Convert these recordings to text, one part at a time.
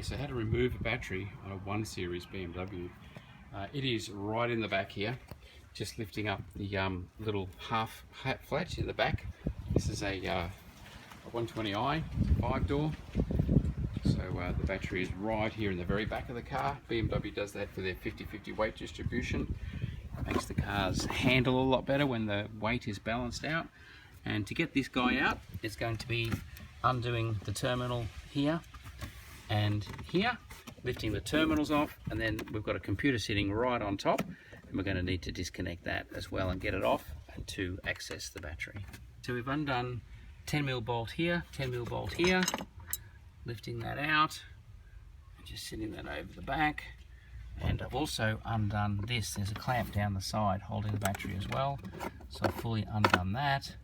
Okay, so how to remove a battery on a 1 Series BMW. It is right in the back here, just lifting up the little half flatch in the back. This is a 120i 5-door, so the battery is right here in the very back of the car. BMW does that for their 50-50 weight distribution. It makes the cars handle a lot better when the weight is balanced out. And to get this guy out, it's going to be undoing the terminal here and here, lifting the terminals off, and then we've got a computer sitting right on top, and we're going to need to disconnect that as well and get it off and to access the battery. So we've undone 10mm bolt here, 10mm bolt here, lifting that out and just sitting that over the back. And I've also undone this. There's a clamp down the side holding the battery as well, so I've fully undone that.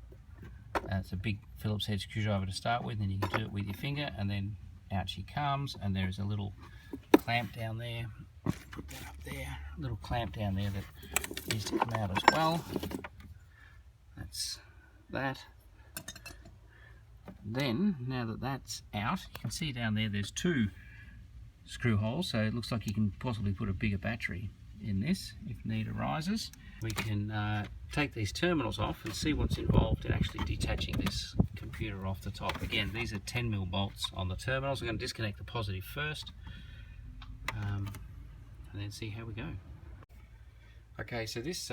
It's a big Phillips head screwdriver to start with, and you can do it with your finger, and then out she comes. And there's a little clamp down there, put that up there, a little clamp down there that needs to come out as well. That's that. Then, now that that's out, you can see down there there's 2 screw holes, so it looks like you can possibly put a bigger battery in this if need arises. We can take these terminals off and see what's involved in actually detaching this computer off the top. Again, these are 10mm bolts on the terminals. We're going to disconnect the positive first, and then see how we go. Okay, so this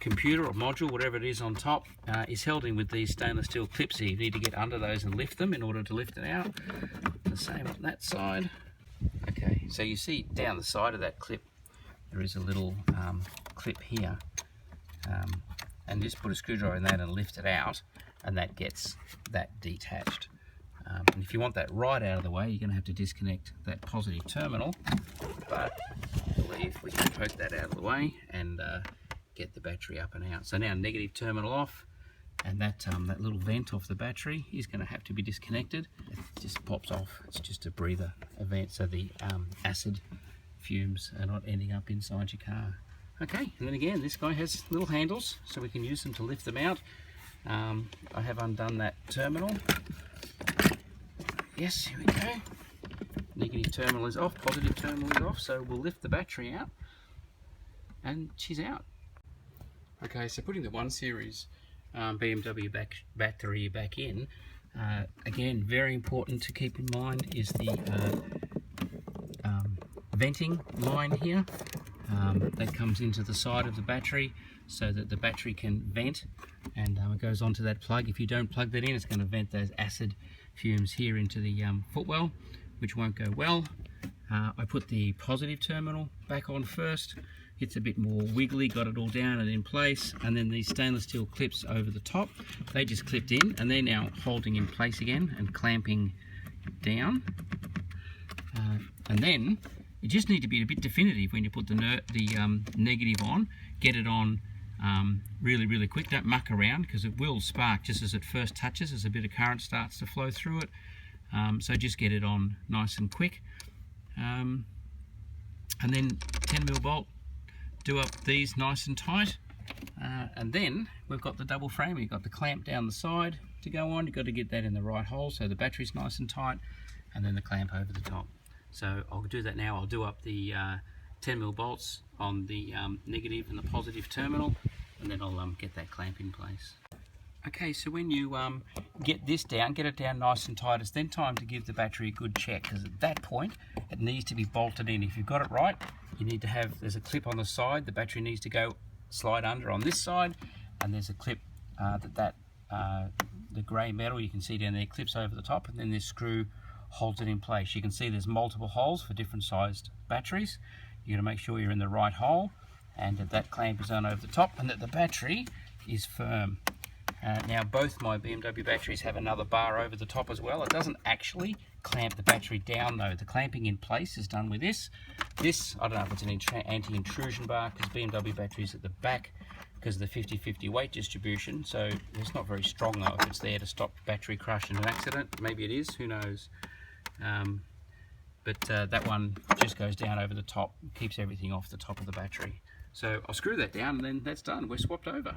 computer or module, whatever it is on top, is held in with these stainless steel clips here. You need to get under those and lift them in order to lift it out. The same on that side. Okay, so you see down the side of that clip there is a little clip here, and just put a screwdriver in that and lift it out, and that gets that detached. And if you want that right out of the way, you're going to have to disconnect that positive terminal, but I believe we can poke that out of the way and get the battery up and out. So now negative terminal off, and that little vent off the battery is going to have to be disconnected. It just pops off. It's just a breather event, so the acid fumes are not ending up inside your car. Okay, and then again, this guy has little handles, so we can use them to lift them out. I have undone that terminal. Yes, here we go. Negative terminal is off, positive terminal is off, so we'll lift the battery out, and she's out. Okay, so putting the 1 Series BMW battery back in, again, very important to keep in mind is the venting line here that comes into the side of the battery so that the battery can vent, and it goes onto that plug. If you don't plug that in, it's going to vent those acid fumes here into the footwell, which won't go well. I put the positive terminal back on first. It's a bit more wiggly, got it all down and in place, and then these stainless steel clips over the top, they just clipped in, and they're now holding in place again and clamping down. And then you just need to be a bit definitive when you put the negative on. Get it on really quick. Don't muck around, because it will spark just as it first touches, as a bit of current starts to flow through it. So just get it on nice and quick. And then 10mm bolt, do up these nice and tight. And then we've got the double frame. You've got the clamp down the side to go on. You've got to get that in the right hole so the battery's nice and tight, and then the clamp over the top. So I'll do that now. I'll do up the 10mm bolts on the negative and the positive terminal, and then I'll get that clamp in place. Okay, so when you get this down, get it down nice and tight, it's then time to give the battery a good check, because at that point it needs to be bolted in. If you've got it right, you need to have, there's a clip on the side, the battery needs to go slide under on this side, and there's a clip the grey metal you can see down there clips over the top, and then this screw holds it in place. You can see there's multiple holes for different sized batteries. You're going to make sure you're in the right hole, and that clamp is on over the top, and that the battery is firm. Now both my BMW batteries have another bar over the top as well. It doesn't actually clamp the battery down though. The clamping in place is done with this. This, I don't know if it's an anti-intrusion bar, because BMW batteries at the back, because of the 50-50 weight distribution, so it's not very strong though if it's there to stop battery crush in an accident. Maybe it is, who knows. But that one just goes down over the top, keeps everything off the top of the battery. So I'll screw that down, and then that's done. We're swapped over.